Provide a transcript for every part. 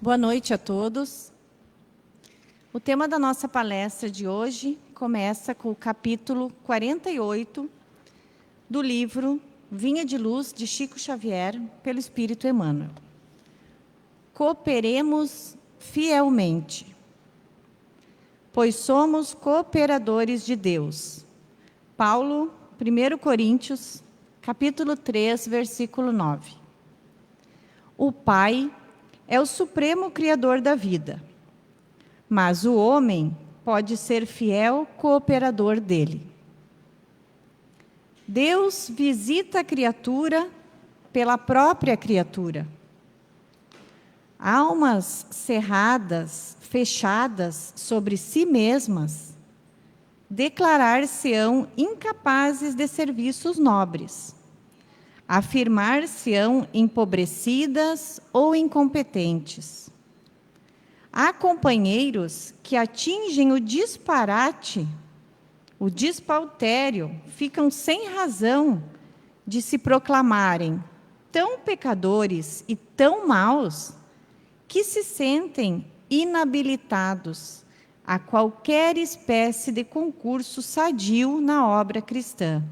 Boa noite a todos. O tema da nossa palestra de hoje começa com o capítulo 48 do livro Vinha de Luz, de Chico Xavier, pelo Espírito Emmanuel. Cooperemos fielmente, pois somos cooperadores de Deus. Paulo, 1 Coríntios, capítulo 3, versículo 9. O Pai é o supremo criador da vida, mas o homem pode ser fiel cooperador dele. Deus visita a criatura pela própria criatura. Almas cerradas, fechadas sobre si mesmas, declarar-se-ão incapazes de serviços nobres, afirmar-se-ão empobrecidas ou incompetentes. Há companheiros que atingem o disparate, o despautério, ficam sem razão de se proclamarem tão pecadores e tão maus que se sentem inabilitados a qualquer espécie de concurso sadio na obra cristã,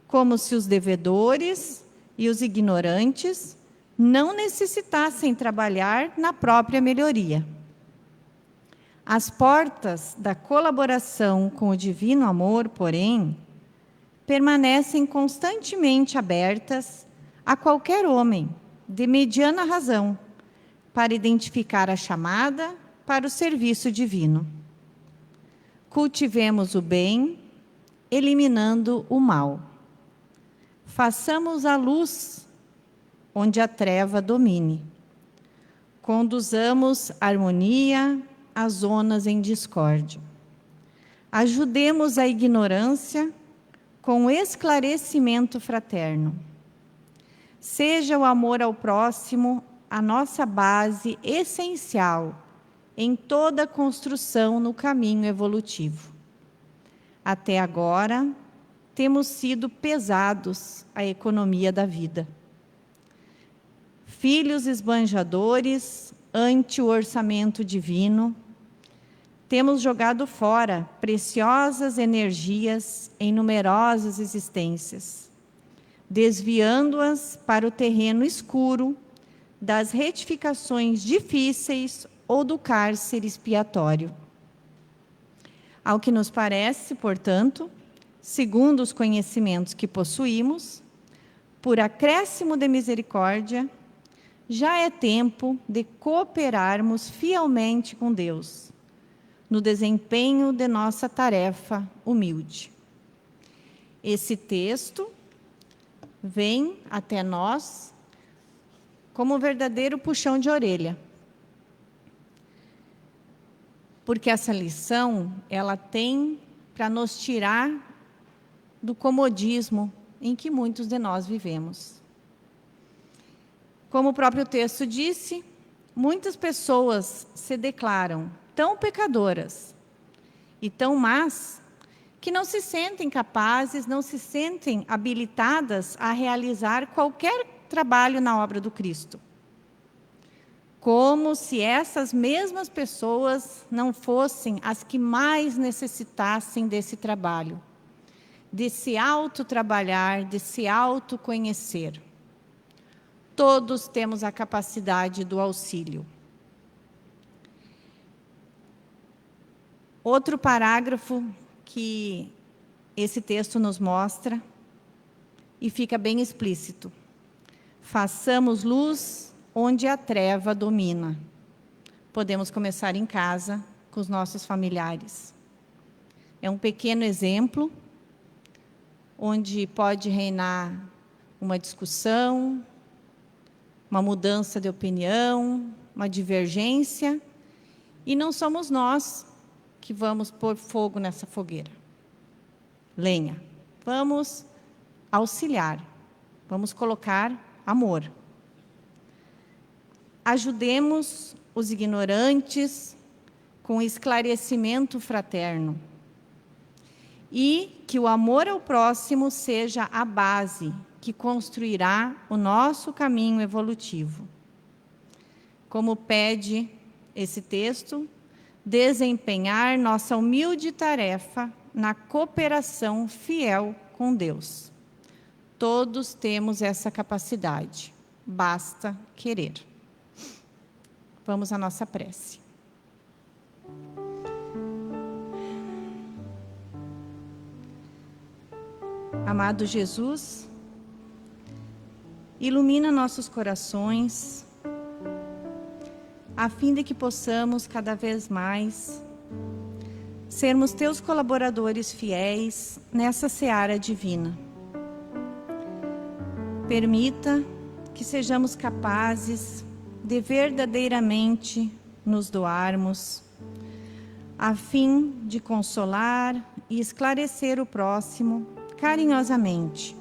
como se os devedores e os ignorantes não necessitassem trabalhar na própria melhoria. As portas da colaboração com o divino amor, porém, permanecem constantemente abertas a qualquer homem de mediana razão para identificar a chamada para o serviço divino. Cultivemos o bem, eliminando o mal. Façamos a luz onde a treva domine. Conduzamos harmonia às zonas em discórdia. Ajudemos a ignorância com esclarecimento fraterno. Seja o amor ao próximo a nossa base essencial em toda construção no caminho evolutivo. Até agora, temos sido pesados à economia da vida. Filhos esbanjadores ante o orçamento divino, temos jogado fora preciosas energias em numerosas existências, desviando-as para o terreno escuro das retificações difíceis ou do cárcere expiatório. Ao que nos parece, portanto, segundo os conhecimentos que possuímos, por acréscimo de misericórdia, já é tempo de cooperarmos fielmente com Deus, no desempenho de nossa tarefa humilde. Esse texto vem até nós como um verdadeiro puxão de orelha, porque essa lição, ela tem para nos tirar do comodismo em que muitos de nós vivemos. Como o próprio texto disse, muitas pessoas se declaram tão pecadoras e tão más que não se sentem capazes, não se sentem habilitadas a realizar qualquer trabalho na obra do Cristo. Como se essas mesmas pessoas não fossem as que mais necessitassem desse trabalho, de se autotrabalhar, de se autoconhecer. Todos temos a capacidade do auxílio. Outro parágrafo que esse texto nos mostra, e fica bem explícito: façamos luz onde a treva domina. Podemos começar em casa, com os nossos familiares. É um pequeno exemplo, onde pode reinar uma discussão, uma mudança de opinião, uma divergência, e não somos nós que vamos pôr fogo nessa fogueira. Lenha. Vamos auxiliar, vamos colocar amor. Ajudemos os ignorantes com esclarecimento fraterno. E que o amor ao próximo seja a base que construirá o nosso caminho evolutivo. como pede esse texto, desempenhar nossa humilde tarefa na cooperação fiel com Deus. Todos temos essa capacidade, basta querer. Vamos à nossa prece. Amado Jesus, ilumina nossos corações, a fim de que possamos cada vez mais sermos teus colaboradores fiéis nessa seara divina. Permita que sejamos capazes de verdadeiramente nos doarmos, a fim de consolar e esclarecer o próximo carinhosamente,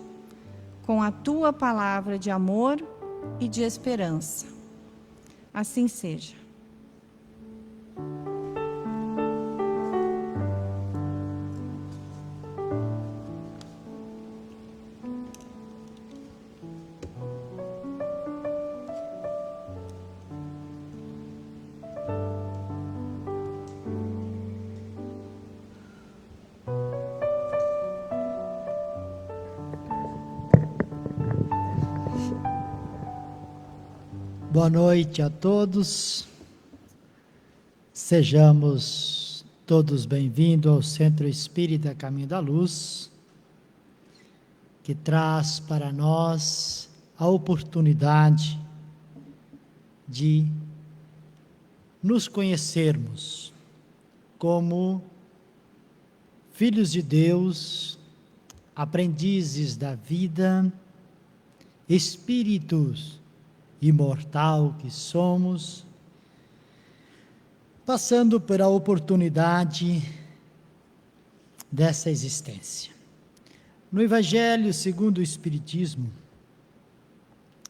com a tua palavra de amor e de esperança. Assim seja. Boa noite a todos, sejamos todos bem-vindos ao Centro Espírita Caminho da Luz, que traz para nós a oportunidade de nos conhecermos como filhos de Deus, aprendizes da vida, espíritos imortal que somos, passando pela oportunidade dessa existência. No Evangelho segundo o Espiritismo,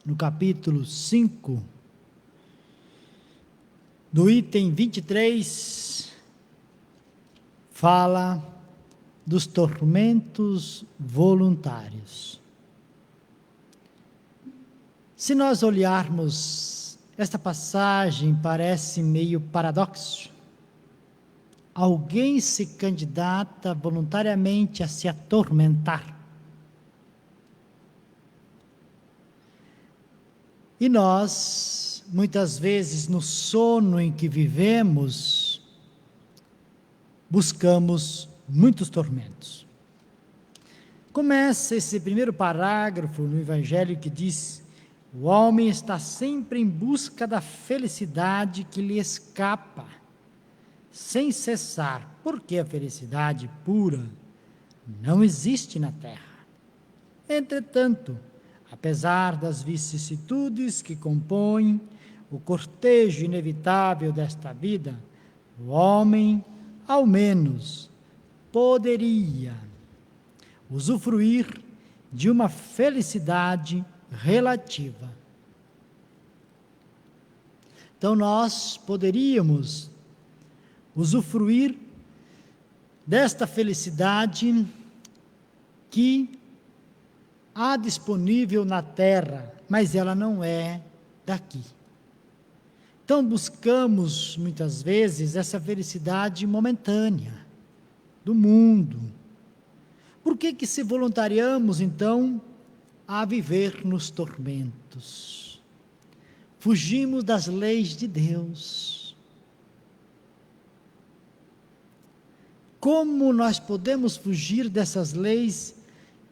no capítulo 5, do item 23, fala dos tormentos voluntários. Se nós olharmos esta passagem, parece meio paradoxo. Alguém se candidata voluntariamente a se atormentar. E nós, muitas vezes, no sono em que vivemos, buscamos muitos tormentos. Começa esse primeiro parágrafo no Evangelho que diz: o homem está sempre em busca da felicidade que lhe escapa, sem cessar, porque a felicidade pura não existe na terra. Entretanto, apesar das vicissitudes que compõem o cortejo inevitável desta vida, o homem, ao menos, poderia usufruir de uma felicidade relativa. Então nós poderíamos usufruir desta felicidade que há disponível na terra, mas ela não é daqui. Então buscamos muitas vezes essa felicidade momentânea do mundo. Por que se voluntariamos então a viver nos tormentos? Fugimos das leis de Deus. Como nós podemos fugir dessas leis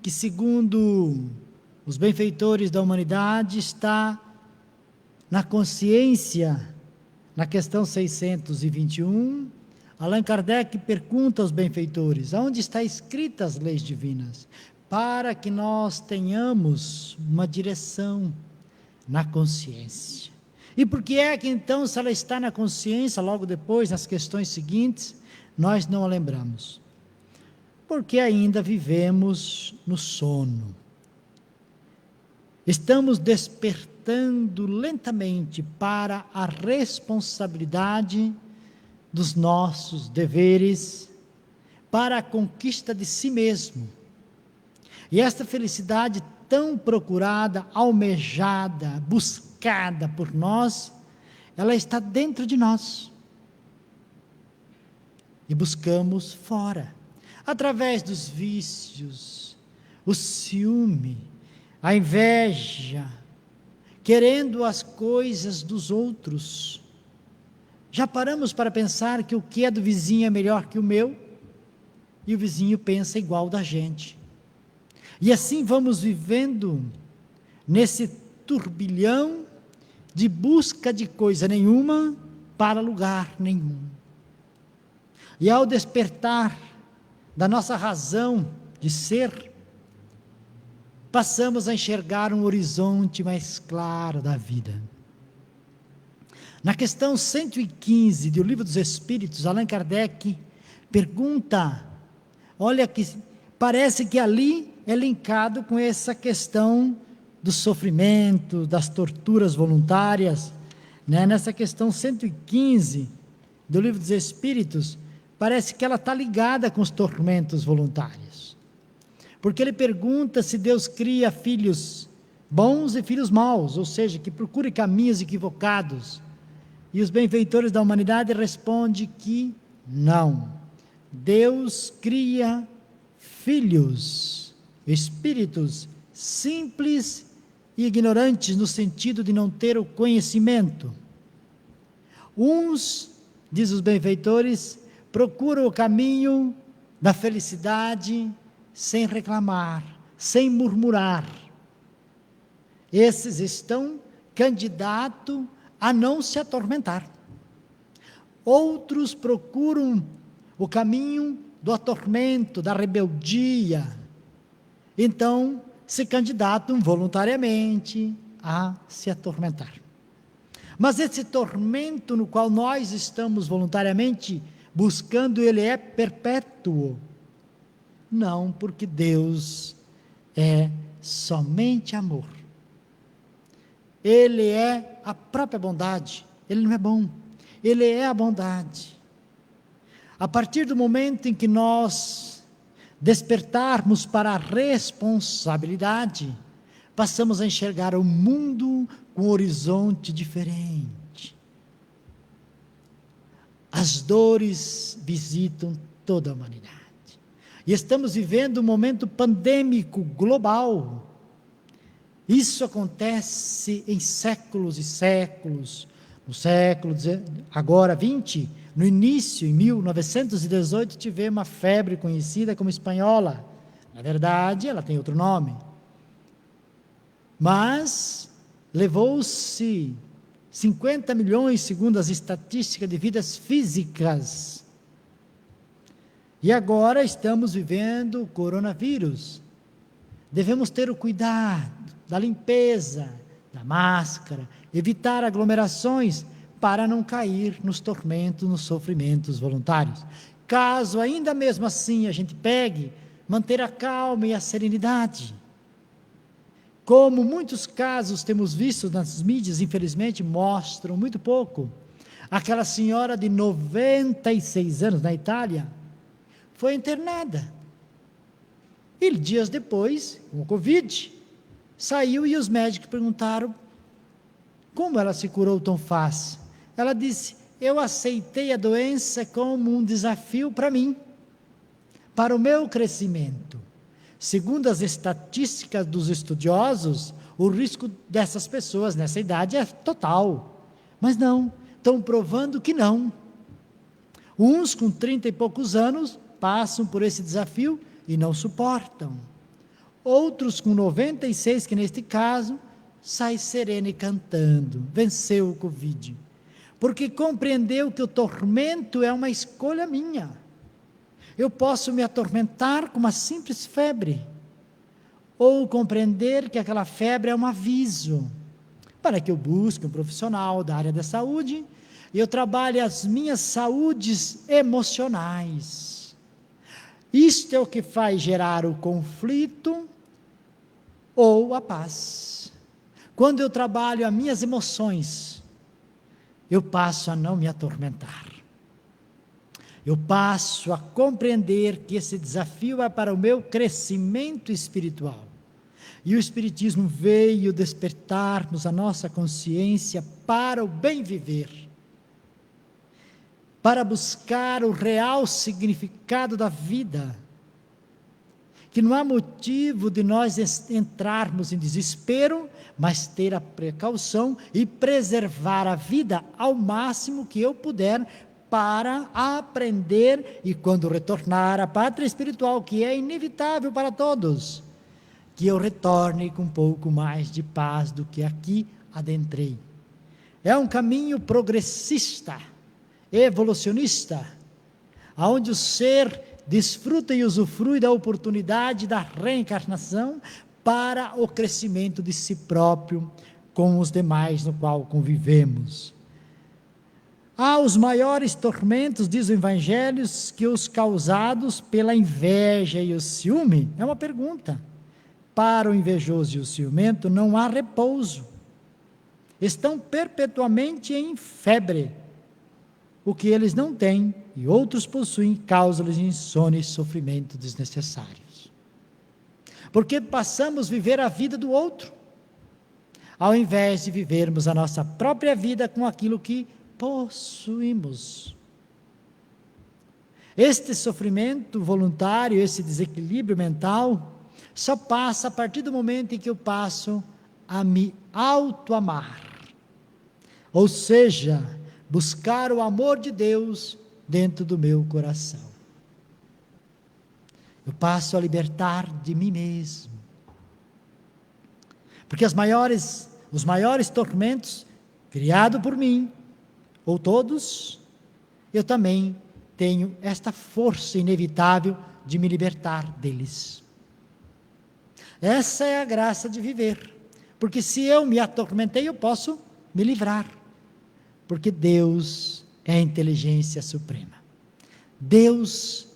que, segundo os benfeitores da humanidade, está na consciência, na questão 621, Allan Kardec pergunta aos benfeitores: aonde está escritas as leis divinas? Para que nós tenhamos uma direção na consciência. E por que é que então, se ela está na consciência, logo depois, nas questões seguintes, nós não a lembramos? Porque ainda vivemos no sono. Estamos despertando lentamente para a responsabilidade dos nossos deveres, para a conquista de si mesmo. E esta felicidade tão procurada, almejada, buscada por nós, ela está dentro de nós. E buscamos fora, através dos vícios, o ciúme, a inveja, querendo as coisas dos outros. Já paramos para pensar que o que é do vizinho é melhor que o meu? E o vizinho pensa igual da gente. E assim vamos vivendo nesse turbilhão de busca de coisa nenhuma para lugar nenhum. E ao despertar da nossa razão de ser, passamos a enxergar um horizonte mais claro da vida. Na questão 115 do Livro dos Espíritos, Allan Kardec pergunta, olha que parece que ali é linkado com essa questão do sofrimento, das torturas voluntárias, né? Nessa questão 115 do Livro dos Espíritos, parece que ela está ligada com os tormentos voluntários. Porque ele pergunta se Deus cria filhos bons e filhos maus, ou seja, que procure caminhos equivocados. E os benfeitores da humanidade respondem que não. Deus cria filhos, espíritos simples e ignorantes, no sentido de não ter o conhecimento. Uns, diz os benfeitores, procuram o caminho da felicidade sem reclamar, sem murmurar. Esses estão candidatos a não se atormentar. Outros procuram o caminho do atormento, da rebeldia. Então, se candidatam voluntariamente a se atormentar. Mas esse tormento no qual nós estamos voluntariamente buscando, ele é perpétuo? Não, porque Deus é somente amor. Ele é a própria bondade. Ele não é bom, ele é a bondade. A partir do momento em que nós despertarmos para a responsabilidade, passamos a enxergar o mundo com um horizonte diferente. As dores visitam toda a humanidade. E estamos vivendo um momento pandêmico global. Isso acontece em séculos e séculos. No século agora 20, no início, em 1918, tivemos uma febre conhecida como espanhola. Na verdade, ela tem outro nome. Mas levou-se 50 milhões, segundo as estatísticas, de vidas físicas. E agora estamos vivendo o coronavírus. Devemos ter o cuidado da limpeza, da máscara, evitar aglomerações para não cair nos tormentos, nos sofrimentos voluntários. Caso ainda mesmo assim a gente pegue, manter a calma e a serenidade. Como muitos casos temos visto nas mídias, infelizmente, mostram muito pouco. Aquela senhora de 96 anos na Itália foi internada. E dias depois, com o Covid, saiu e os médicos perguntaram como ela se curou tão fácil. Ela disse: eu aceitei a doença como um desafio para mim, para o meu crescimento. Segundo as estatísticas dos estudiosos, o risco dessas pessoas nessa idade é total. Mas não, estão provando que não. Uns com 30 e poucos anos passam por esse desafio e não suportam. Outros com 96, que neste caso, sai sereno e cantando, venceu o Covid. Porque compreendeu que o tormento é uma escolha minha. Eu posso me atormentar com uma simples febre, ou compreender que aquela febre é um aviso, para que eu busque um profissional da área da saúde, e eu trabalhe as minhas saúdes emocionais. Isto é o que faz gerar o conflito ou a paz. Quando eu trabalho as minhas emoções, eu passo a não me atormentar. Eu passo a compreender que esse desafio é para o meu crescimento espiritual. E o Espiritismo veio despertar-nos a nossa consciência para o bem viver, para buscar o real significado da vida, que não há motivo de nós entrarmos em desespero, mas ter a precaução e preservar a vida ao máximo que eu puder, para aprender e quando retornar à pátria espiritual, que é inevitável para todos, que eu retorne com um pouco mais de paz do que aqui adentrei. É um caminho progressista, evolucionista, onde o ser desfruta e usufrui da oportunidade da reencarnação para o crescimento de si próprio com os demais no qual convivemos. Há os maiores tormentos, diz o Evangelho, que os causados pela inveja e o ciúme. É uma pergunta. Para o invejoso e o ciumento não há repouso. Estão perpetuamente em febre. O que eles não têm e outros possuem causa-lhes insônia e sofrimento desnecessários. Porque passamos a viver a vida do outro, ao invés de vivermos a nossa própria vida com aquilo que possuímos. Este sofrimento voluntário, esse desequilíbrio mental, só passa a partir do momento em que eu passo a me auto-amar. Ou seja, buscar o amor de Deus dentro do meu coração. Eu passo a libertar de mim mesmo. Porque os maiores tormentos, criados por mim, ou todos, eu também tenho esta força inevitável de me libertar deles. Essa é a graça de viver, porque se eu me atormentei, eu posso me livrar, porque Deus é a inteligência suprema. Deus,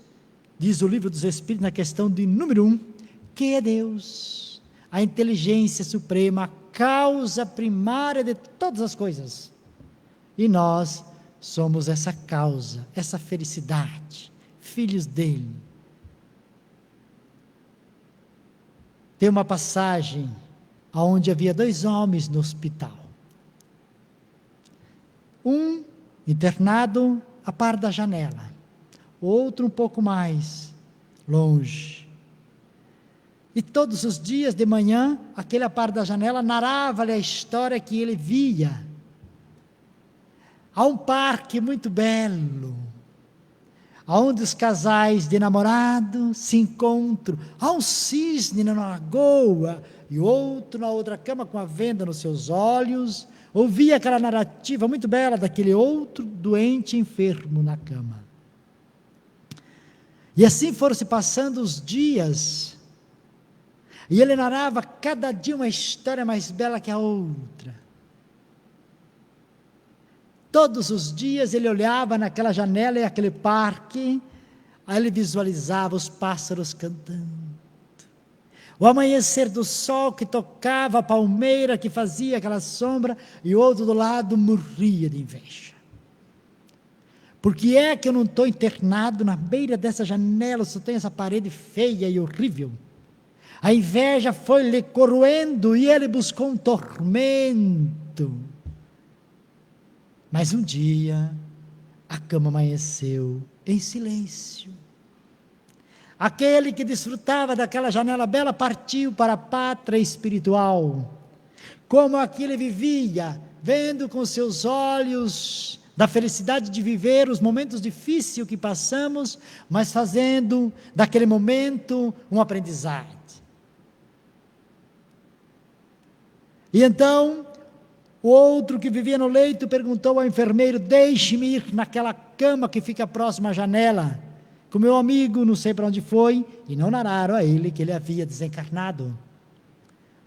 diz o Livro dos Espíritos na questão de número 1, que é Deus, a inteligência suprema, a causa primária de todas as coisas. E nós somos essa causa, essa felicidade, filhos dele. Tem uma passagem onde havia 2 homens no hospital. Um internado a par da janela, outro um pouco mais longe. E todos os dias de manhã, aquele a par da janela narrava-lhe a história que ele via. Há um parque muito belo, onde os casais de namorado se encontram. Há um cisne na lagoa e outro na outra cama com a venda nos seus olhos. Ouvia aquela narrativa muito bela daquele outro doente enfermo na cama. E assim foram se passando os dias. E ele narrava cada dia uma história mais bela que a outra. Todos os dias ele olhava naquela janela e aquele parque, aí ele visualizava os pássaros cantando, o amanhecer do sol que tocava a palmeira, que fazia aquela sombra, e o outro do lado morria de inveja. Por que é que eu não estou internado na beira dessa janela, só tem essa parede feia e horrível? A inveja foi lhe corroendo e ele buscou um tormento. Mas um dia, a cama amanheceu em silêncio. Aquele que desfrutava daquela janela bela partiu para a pátria espiritual. Como aquele vivia, vendo com seus olhos da felicidade de viver os momentos difíceis que passamos, mas fazendo daquele momento um aprendizado. E então, o outro que vivia no leito perguntou ao enfermeiro: deixe-me ir naquela cama que fica próxima à janela, com meu amigo não sei para onde foi, e não narraram a ele que ele havia desencarnado.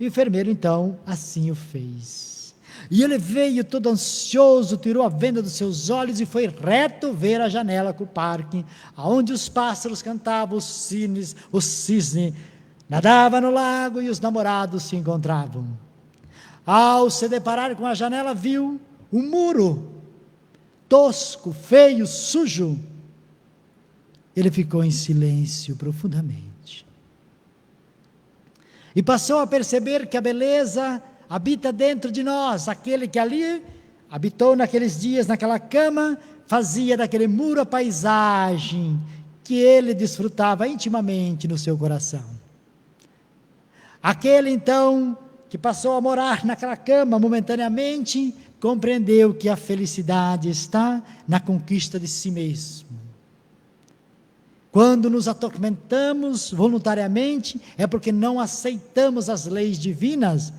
E o enfermeiro então assim o fez. E ele veio todo ansioso, tirou a venda dos seus olhos e foi reto ver a janela com o parque, onde os pássaros cantavam, o cisne nadava no lago e os namorados se encontravam. Ao se deparar com a janela, viu um muro tosco, feio, sujo. Ele ficou em silêncio profundamente. e passou a perceber que a beleza habita dentro de nós. Aquele que ali habitou naqueles dias, naquela cama, fazia daquele muro a paisagem que ele desfrutava intimamente no seu coração. Aquele então que passou a morar naquela cama momentaneamente, compreendeu que a felicidade está na conquista de si mesmo. Quando nos atormentamos voluntariamente, é porque não aceitamos as leis divinas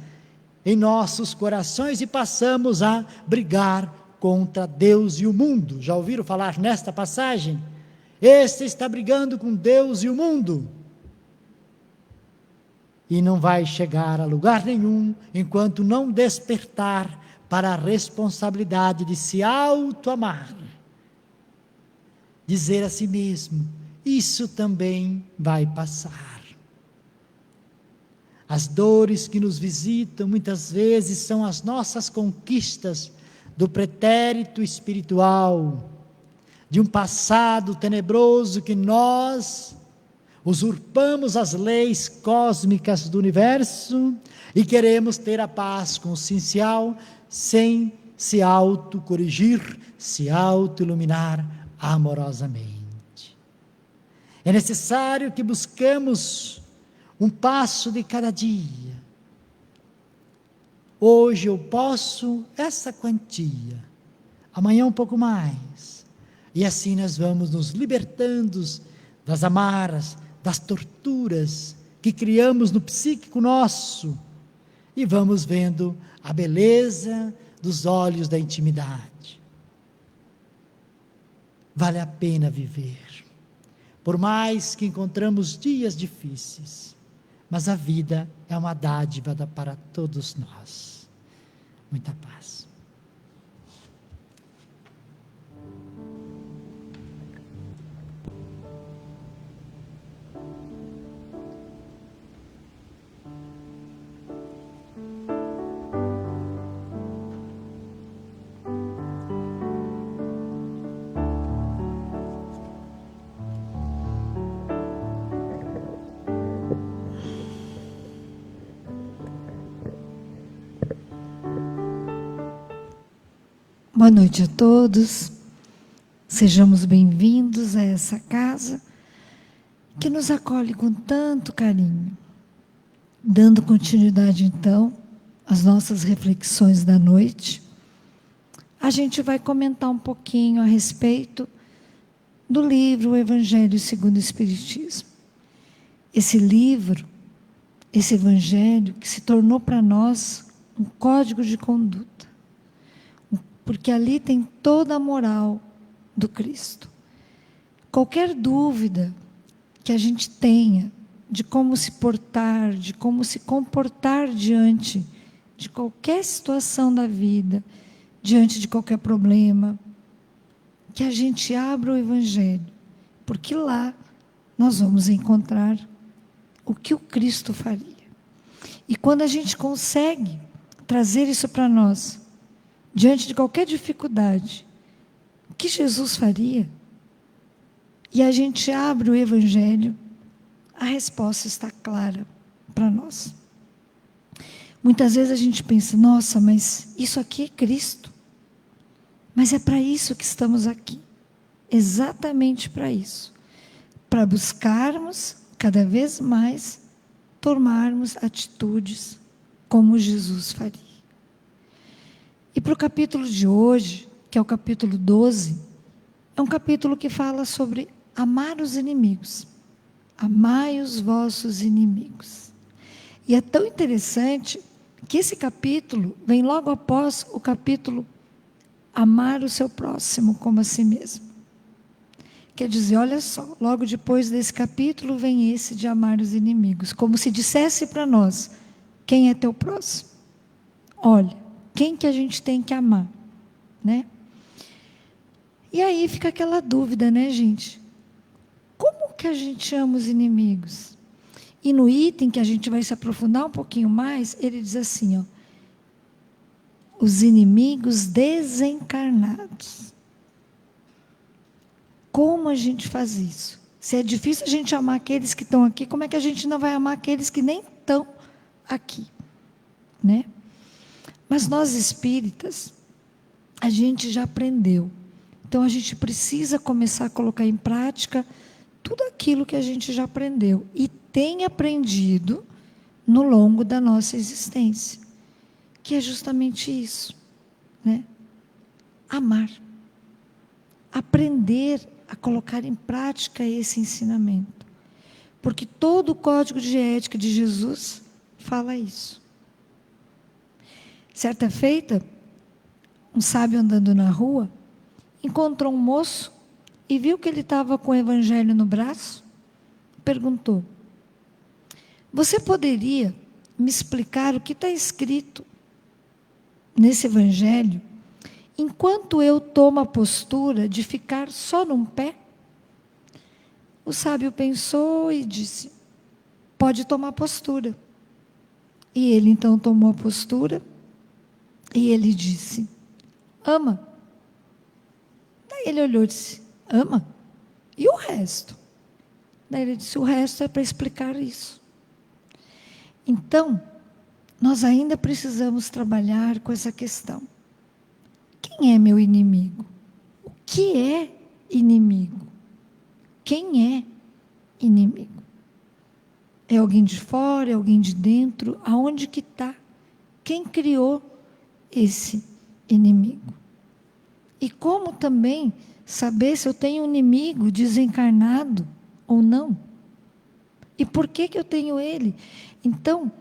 em nossos corações e passamos a brigar contra Deus e o mundo. Já ouviram falar nesta passagem? Este está brigando com Deus e o mundo. E não vai chegar a lugar nenhum enquanto não despertar para a responsabilidade de se auto-amar. Dizer a si mesmo: isso também vai passar. As dores que nos visitam muitas vezes são as nossas conquistas do pretérito espiritual, de um passado tenebroso que nós usurpamos as leis cósmicas do universo e queremos ter a paz consciencial sem se autocorrigir, se autoiluminar amorosamente. É necessário que buscamos um passo de cada dia. Hoje eu posso essa quantia, amanhã um pouco mais. E assim nós vamos nos libertando das amarras, das torturas que criamos no psíquico nosso. E vamos vendo a beleza dos olhos da intimidade. Vale a pena viver. Por mais que encontramos dias difíceis, mas a vida é uma dádiva para todos nós. Muita paz. Boa noite a todos, sejamos bem-vindos a essa casa que nos acolhe com tanto carinho. Dando continuidade então às nossas reflexões da noite, a gente vai comentar um pouquinho a respeito do livro O Evangelho segundo o Espiritismo. Esse livro, esse Evangelho que se tornou para nós um código de conduta. Porque ali tem toda a moral do Cristo. Qualquer dúvida que a gente tenha de como se portar, de como se comportar diante de qualquer situação da vida, diante de qualquer problema, que a gente abra o Evangelho, porque lá nós vamos encontrar o que o Cristo faria. E quando a gente consegue trazer isso para nós, diante de qualquer dificuldade, o que Jesus faria? E a gente abre o Evangelho, a resposta está clara para nós. Muitas vezes a gente pensa, nossa, mas isso aqui é Cristo. Mas é para isso que estamos aqui. Exatamente para isso. Para buscarmos, cada vez mais, tomarmos atitudes como Jesus faria. E para o capítulo de hoje, que é o capítulo 12, é um capítulo que fala sobre amar os inimigos. Amai os vossos inimigos. E é tão interessante que esse capítulo vem logo após o capítulo amar o seu próximo como a si mesmo. Quer dizer, olha só, logo depois desse capítulo vem esse de amar os inimigos, como se dissesse para nós, quem é teu próximo? Olha, quem que a gente tem que amar, né? E aí fica aquela dúvida, né, gente? Como que a gente ama os inimigos? E no item que a gente vai se aprofundar um pouquinho mais, ele diz assim, ó, os inimigos desencarnados. Como a gente faz isso? Se é difícil a gente amar aqueles que estão aqui, como é que a gente não vai amar aqueles que nem estão aqui, né? Mas nós espíritas, a gente já aprendeu. Então a gente precisa começar a colocar em prática tudo aquilo que a gente já aprendeu e tem aprendido no longo da nossa existência, que é justamente isso, né? Amar. Aprender a colocar em prática esse ensinamento. Porque todo o código de ética de Jesus fala isso. Certa feita, um sábio andando na rua, encontrou um moço e viu que ele estava com o evangelho no braço, perguntou: você poderia me explicar o que está escrito nesse evangelho, enquanto eu tomo a postura de ficar só num pé? O sábio pensou e disse: pode tomar postura. E ele então tomou a postura e ele disse: ama. Daí ele olhou e disse: ama? E o resto? Daí ele disse: o resto é para explicar isso. Então, nós ainda precisamos trabalhar com essa questão. Quem é meu inimigo? O que é inimigo? Quem é inimigo? É alguém de fora? É alguém de dentro? Aonde que está? Quem criou esse inimigo? E como também saber se eu tenho um inimigo desencarnado ou não? E por que eu tenho ele? Então,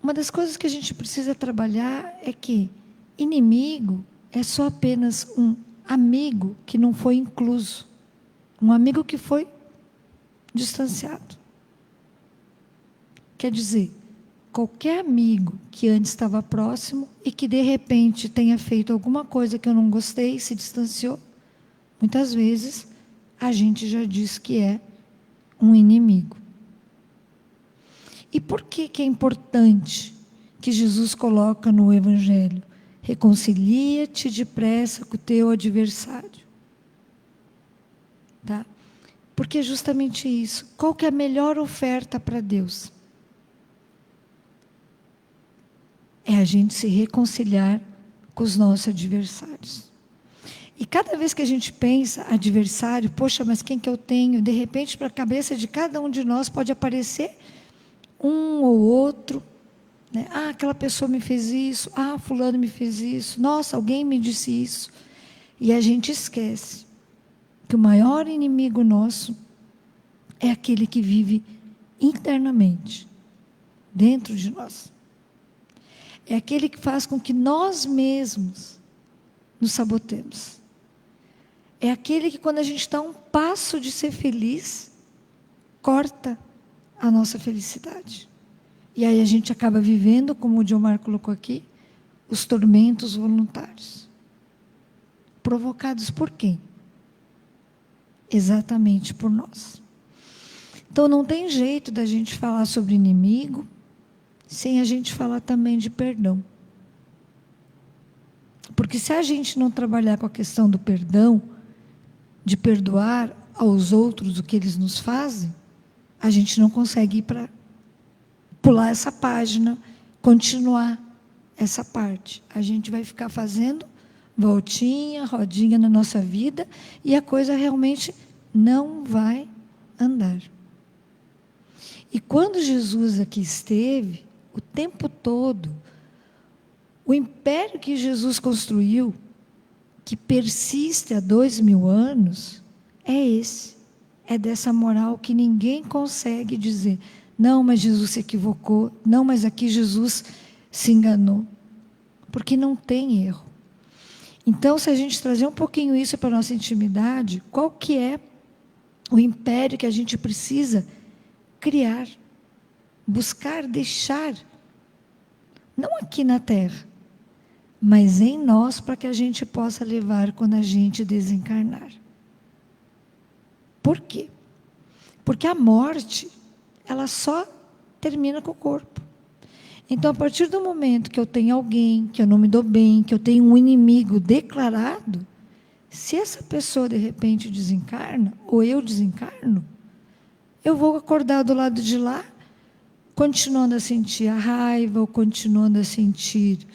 uma das coisas que a gente precisa trabalhar é que inimigo é só apenas um amigo que não foi incluso. Um amigo que foi distanciado. Quer dizer, qualquer amigo que antes estava próximo e que de repente tenha feito alguma coisa que eu não gostei, se distanciou, muitas vezes a gente já diz que é um inimigo. E por que é importante que Jesus coloca no Evangelho? Reconcilia-te depressa com o teu adversário. Tá? Porque é justamente isso. Qual que é a melhor oferta para Deus? É a gente se reconciliar com os nossos adversários. E cada vez que a gente pensa adversário, poxa, mas quem que eu tenho? De repente, para a cabeça de cada um de nós pode aparecer um ou outro, né? Ah, aquela pessoa me fez isso, ah, fulano me fez isso, nossa, alguém me disse isso. E a gente esquece que o maior inimigo nosso é aquele que vive internamente, dentro de nós. É aquele que faz com que nós mesmos nos sabotemos. É aquele que, quando a gente está a um passo de ser feliz, corta a nossa felicidade. E aí a gente acaba vivendo, como o Diomar colocou aqui, os tormentos voluntários. Provocados por quem? Exatamente por nós. Então não tem jeito da gente falar sobre inimigo sem a gente falar também de perdão. Porque se a gente não trabalhar com a questão do perdão, de perdoar aos outros o que eles nos fazem, a gente não consegue ir para pular essa página, continuar essa parte. A gente vai ficar fazendo voltinha, rodinha na nossa vida e a coisa realmente não vai andar. E quando Jesus aqui esteve, o tempo todo, o império que Jesus construiu, que persiste há 2000 anos, é esse. É dessa moral que ninguém consegue dizer: não, mas Jesus se equivocou, não, mas aqui Jesus se enganou. Porque não tem erro. Então, se a gente trazer um pouquinho isso para a nossa intimidade, qual que é o império que a gente precisa criar, buscar, deixar, não aqui na Terra, mas em nós, para que a gente possa levar quando a gente desencarnar. Por quê? Porque a morte, ela só termina com o corpo. Então, a partir do momento que eu tenho alguém, que eu não me dou bem, que eu tenho um inimigo declarado, se essa pessoa de repente desencarna, ou eu desencarno, eu vou acordar do lado de lá, continuando a sentir a raiva, ou continuando a sentir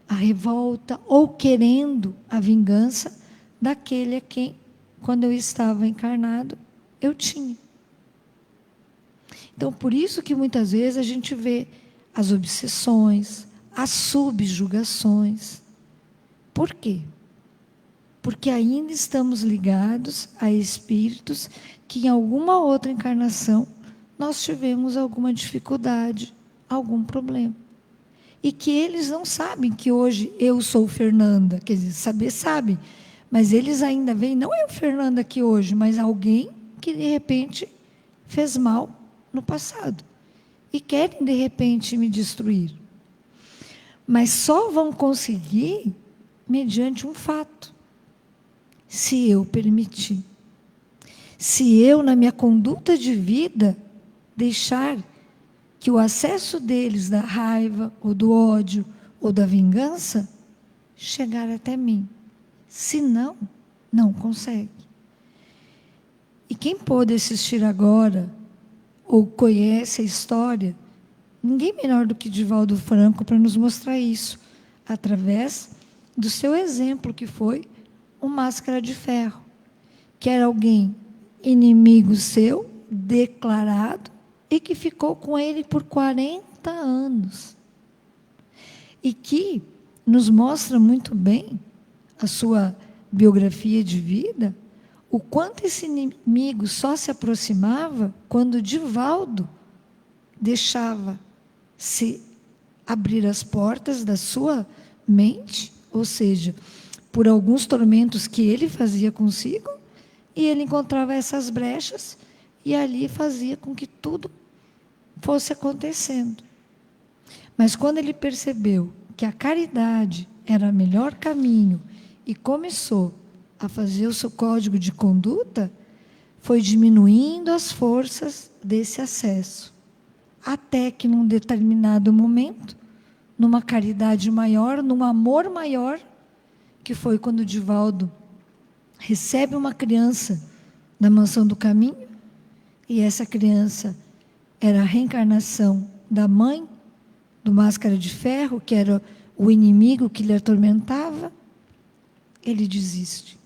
a revolta, ou querendo a vingança daquele a quem, quando eu estava encarnado, eu tinha. Então, por isso que muitas vezes a gente vê as obsessões, as subjugações. Por quê? Porque ainda estamos ligados a espíritos que em alguma outra encarnação nós tivemos alguma dificuldade, algum problema. E que eles não sabem que hoje eu sou Fernanda, quer dizer, saber sabem, mas eles ainda veem, não eu Fernanda aqui hoje, mas alguém que de repente fez mal no passado. E querem de repente me destruir. Mas só vão conseguir mediante um fato. Se eu permitir. Se eu, na minha conduta de vida, deixar que o acesso deles da raiva, ou do ódio, ou da vingança, chegar até mim. Se não, não consegue. E quem pôde assistir agora, ou conhece a história, ninguém melhor do que Divaldo Franco para nos mostrar isso, através do seu exemplo, que foi o Máscara de Ferro, que era alguém inimigo seu, declarado, e que ficou com ele por 40 anos. E que nos mostra muito bem a sua biografia de vida, o quanto esse inimigo só se aproximava quando Divaldo deixava se abrir as portas da sua mente, ou seja, por alguns tormentos que ele fazia consigo, e ele encontrava essas brechas e ali fazia com que tudo fosse acontecendo. Mas quando ele percebeu que a caridade era o melhor caminho e começou a fazer o seu código de conduta, foi diminuindo as forças desse acesso. Até que num determinado momento, numa caridade maior, num amor maior, que foi quando Divaldo recebe uma criança na mansão do caminho, e essa criança era a reencarnação da mãe do Máscara de Ferro, que era o inimigo que lhe atormentava, ele desiste.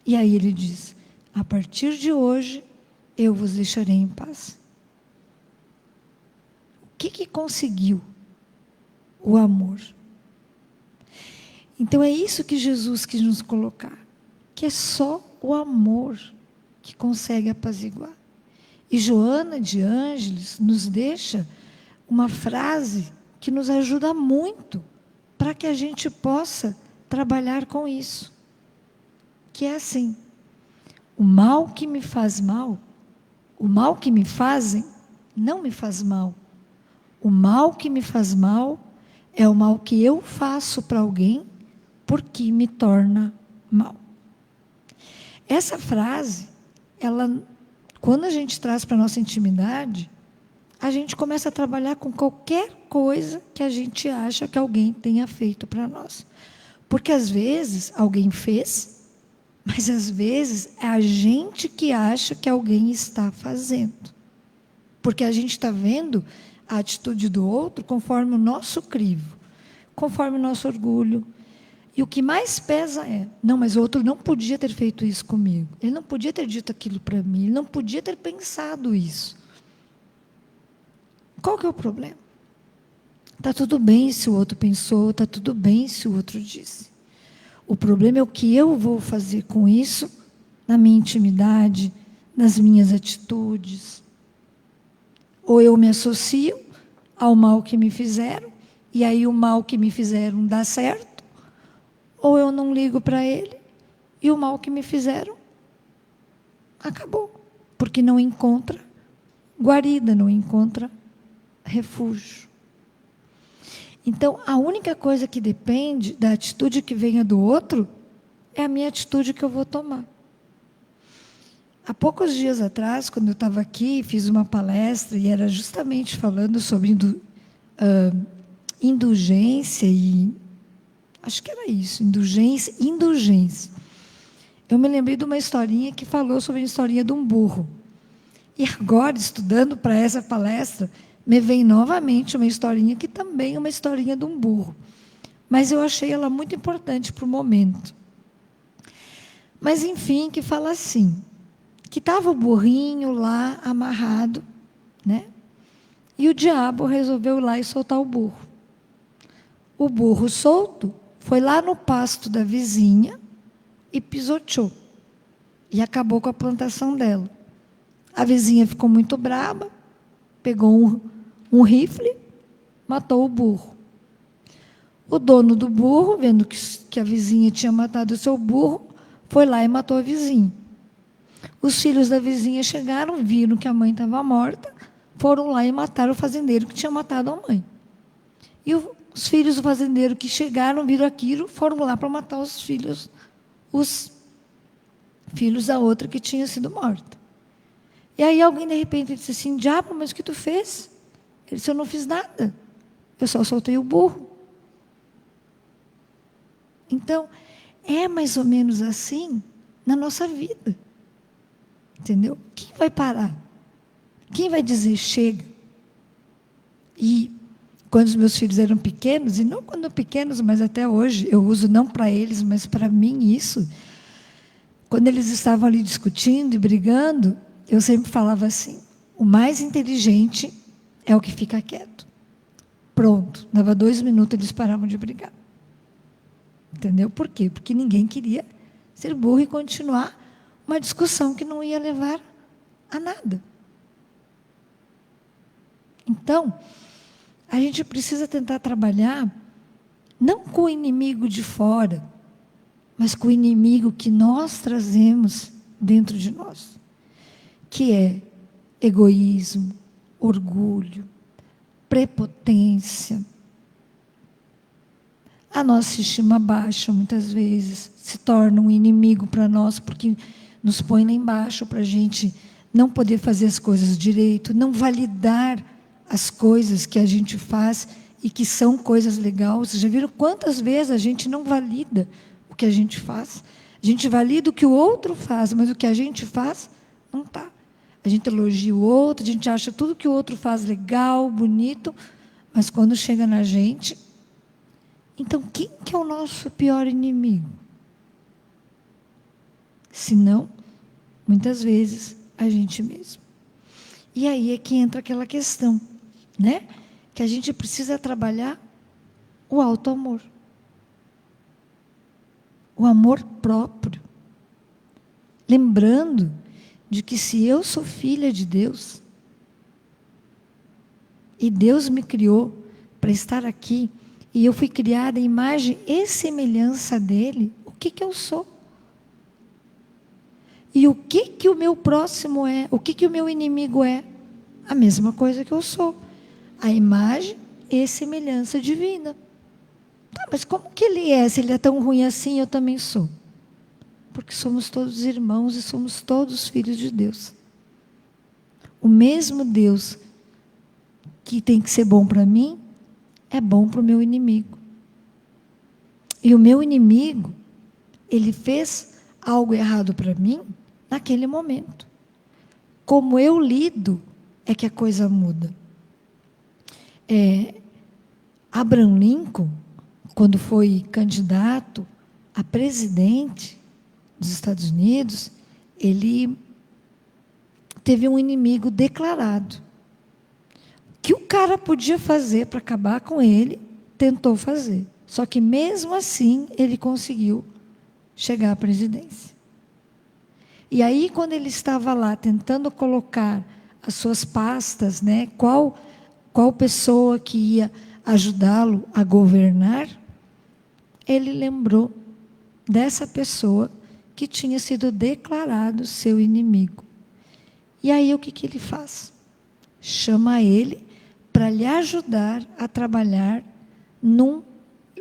E aí ele diz: a partir de hoje, eu vos deixarei em paz. O que conseguiu? O amor. Então é isso que Jesus quis nos colocar, que é só o amor que consegue apaziguar. E Joana de Ângeles nos deixa uma frase que nos ajuda muito para que a gente possa trabalhar com isso. Que é assim: o mal que me faz mal, o mal que me fazem, não me faz mal. O mal que me faz mal é o mal que eu faço para alguém porque me torna mal. Essa frase, ela, quando a gente traz para a nossa intimidade, a gente começa a trabalhar com qualquer coisa que a gente acha que alguém tenha feito para nós. Porque às vezes alguém fez, mas às vezes é a gente que acha que alguém está fazendo. Porque a gente está vendo a atitude do outro conforme o nosso crivo, conforme o nosso orgulho. E o que mais pesa é: não, mas o outro não podia ter feito isso comigo. Ele não podia ter dito aquilo para mim. Ele não podia ter pensado isso. Qual que é o problema? Está tudo bem se o outro pensou, está tudo bem se o outro disse. O problema é o que eu vou fazer com isso na minha intimidade, nas minhas atitudes. Ou eu me associo ao mal que me fizeram, e aí o mal que me fizeram dá certo, ou eu não ligo para ele, e o mal que me fizeram acabou, porque não encontra guarida, não encontra refúgio. Então, a única coisa que depende da atitude que venha do outro é a minha atitude que eu vou tomar. Há poucos dias atrás, quando eu estava aqui, fiz uma palestra e era justamente falando sobre indulgência e... acho que era isso, indulgência. Eu me lembrei de uma historinha que falou sobre a historinha de um burro. E agora, estudando para essa palestra, me vem novamente uma historinha que também é uma historinha de um burro. Mas eu achei ela muito importante para o momento. Mas, enfim, que fala assim, que estava o burrinho lá amarrado, né? E o diabo resolveu ir lá e soltar o burro. O burro solto foi lá no pasto da vizinha e pisoteou. E acabou com a plantação dela. A vizinha ficou muito brava, pegou um rifle, matou o burro. O dono do burro, vendo que a vizinha tinha matado o seu burro, foi lá e matou a vizinha. Os filhos da vizinha chegaram, viram que a mãe estava morta, foram lá e mataram o fazendeiro que tinha matado a mãe. E os filhos do fazendeiro que chegaram, viram aquilo, foram lá para matar os filhos da outra que tinha sido morta. E aí alguém, de repente, disse assim, diabo, mas o que tu fez? Ele disse, eu não fiz nada. Eu só soltei o burro. Então, é mais ou menos assim na nossa vida. Entendeu? Quem vai parar? Quem vai dizer chega? E quando os meus filhos eram pequenos, e não quando pequenos, mas até hoje, eu uso não para eles, mas para mim isso. Quando eles estavam ali discutindo e brigando, eu sempre falava assim, o mais inteligente é o que fica quieto. Pronto, dava 2 minutos, eles paravam de brigar. Entendeu? Por quê? Porque ninguém queria ser burro e continuar uma discussão que não ia levar a nada. Então, a gente precisa tentar trabalhar não com o inimigo de fora, mas com o inimigo que nós trazemos dentro de nós, que é egoísmo, orgulho, prepotência. A nossa estima baixa, muitas vezes, se torna um inimigo para nós, porque nos põe lá embaixo para a gente não poder fazer as coisas direito, não validar as coisas que a gente faz e que são coisas legais. Vocês já viram quantas vezes a gente não valida o que a gente faz? A gente valida o que o outro faz, mas o que a gente faz não está. A gente elogia o outro, a gente acha tudo que o outro faz legal, bonito, mas quando chega na gente... Então, quem que é o nosso pior inimigo? Se não, muitas vezes, a gente mesmo. E aí é que entra aquela questão, né? Que a gente precisa trabalhar o auto-amor. O amor próprio. Lembrando de que se eu sou filha de Deus, e Deus me criou para estar aqui, e eu fui criada em imagem e semelhança dele, o que eu sou? E o que o meu próximo é? O que o meu inimigo é? A mesma coisa que eu sou. A imagem e semelhança divina. Tá, mas como que ele é? Se ele é tão ruim assim, eu também sou. Porque somos todos irmãos e somos todos filhos de Deus. O mesmo Deus que tem que ser bom para mim, é bom para o meu inimigo. E o meu inimigo, ele fez algo errado para mim naquele momento. Como eu lido, é que a coisa muda. Abraham Lincoln, quando foi candidato a presidente dos Estados Unidos, ele teve um inimigo declarado. O que o cara podia fazer para acabar com ele, tentou fazer. Só que mesmo assim, ele conseguiu chegar à presidência. E aí, quando ele estava lá tentando colocar as suas pastas, né, qual pessoa que ia ajudá-lo a governar, ele lembrou dessa pessoa que tinha sido declarado seu inimigo. E aí, o que ele faz? Chama ele para lhe ajudar a trabalhar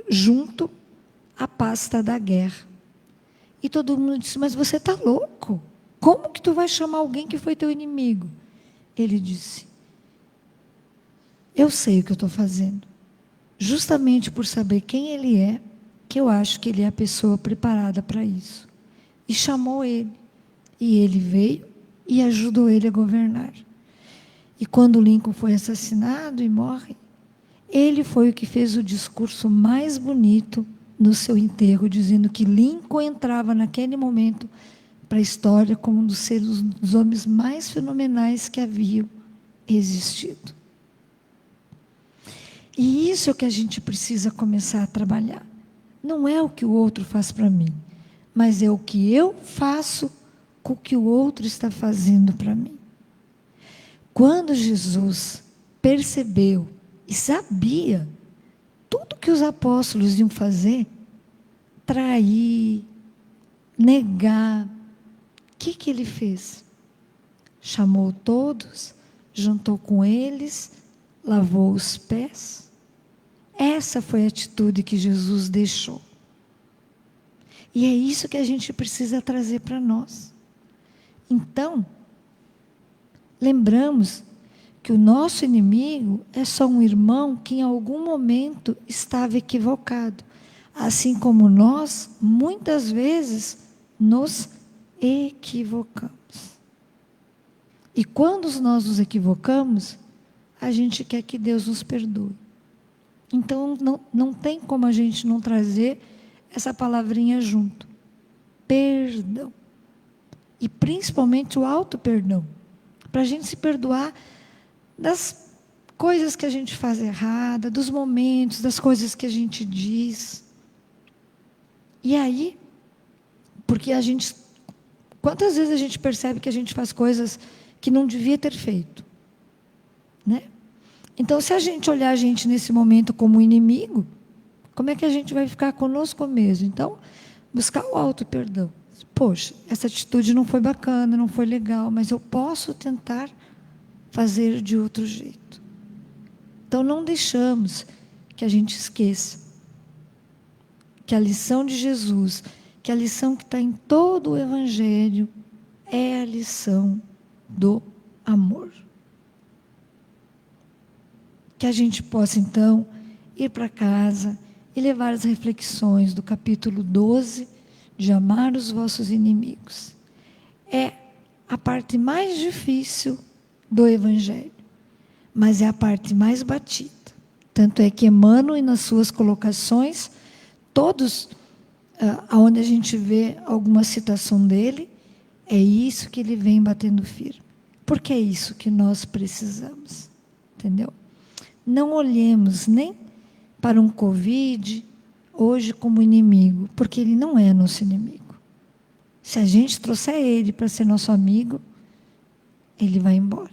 junto à pasta da guerra. E todo mundo disse, mas você está louco? Como que tu vai chamar alguém que foi teu inimigo? Ele disse, eu sei o que eu estou fazendo. Justamente por saber quem ele é, que eu acho que ele é a pessoa preparada para isso. E chamou ele. E ele veio e ajudou ele a governar. E quando Lincoln foi assassinado e morre, ele foi o que fez o discurso mais bonito no seu enterro, dizendo que Lincoln entrava naquele momento para a história como um dos homens mais fenomenais que haviam existido. E isso é o que a gente precisa começar a trabalhar. Não é o que o outro faz para mim, mas é o que eu faço com o que o outro está fazendo para mim. Quando Jesus percebeu e sabia tudo que os apóstolos iam fazer, trair, negar, o que ele fez? Chamou todos, jantou com eles, lavou os pés. Essa foi a atitude que Jesus deixou. E é isso que a gente precisa trazer para nós. Então, lembramos que o nosso inimigo é só um irmão que em algum momento estava equivocado. Assim como nós, muitas vezes, nos equivocamos. E quando nós nos equivocamos, a gente quer que Deus nos perdoe. Então, não tem como a gente não trazer essa palavrinha junto. Perdão. E principalmente o auto-perdão. Para a gente se perdoar das coisas que a gente faz errada, dos momentos, das coisas que a gente diz. E aí, porque quantas vezes a gente percebe que a gente faz coisas que não devia ter feito, né? Então, se a gente olhar a gente nesse momento como inimigo, como é que a gente vai ficar conosco mesmo? Então, buscar o auto-perdão. Poxa, essa atitude não foi bacana, não foi legal, mas eu posso tentar fazer de outro jeito. Então, não deixamos que a gente esqueça que a lição de Jesus, que a lição que está em todo o Evangelho, é a lição do amor. Que a gente possa, então, ir para casa e levar as reflexões do capítulo 12, de amar os vossos inimigos. É a parte mais difícil do Evangelho, mas é a parte mais batida. Tanto é que Emmanuel, nas suas colocações, todos, onde a gente vê alguma citação dele, é isso que ele vem batendo firme. Porque é isso que nós precisamos. Entendeu? Não olhemos nem para um Covid hoje como inimigo, porque ele não é nosso inimigo. Se a gente trouxer ele para ser nosso amigo, ele vai embora.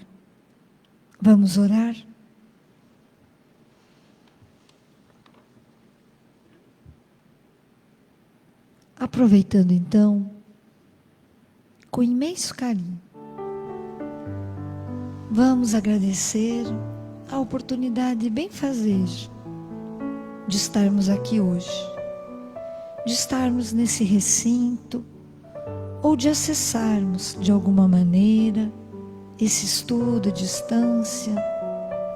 Vamos orar? Aproveitando então, com imenso carinho, vamos agradecer a oportunidade benfazeja de estarmos aqui hoje, de estarmos nesse recinto, ou de acessarmos de alguma maneira esse estudo à distância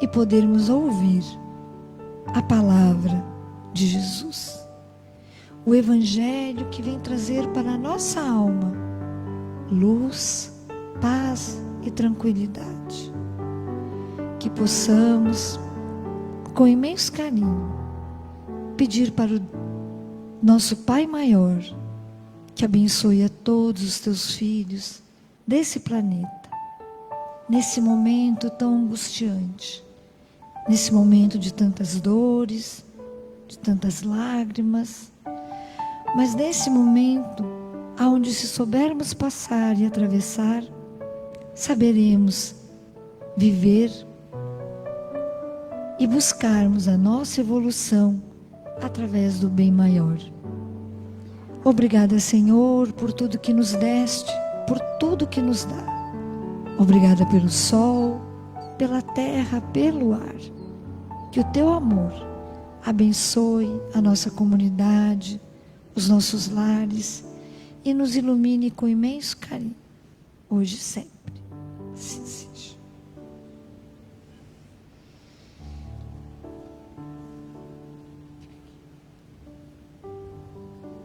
e podermos ouvir a palavra de Jesus. O Evangelho que vem trazer para a nossa alma luz, paz e tranquilidade. Que possamos, com imenso carinho, pedir para o nosso Pai Maior que abençoe a todos os teus filhos desse planeta, nesse momento tão angustiante, nesse momento de tantas dores, de tantas lágrimas, mas nesse momento, aonde se soubermos passar e atravessar, saberemos viver e buscarmos a nossa evolução através do bem maior. Obrigada, Senhor, por tudo que nos deste, por tudo que nos dá. Obrigada pelo sol, pela terra, pelo ar. Que o teu amor abençoe a nossa comunidade, os nossos lares e nos ilumine com imenso carinho, hoje e sempre. Sim, sim.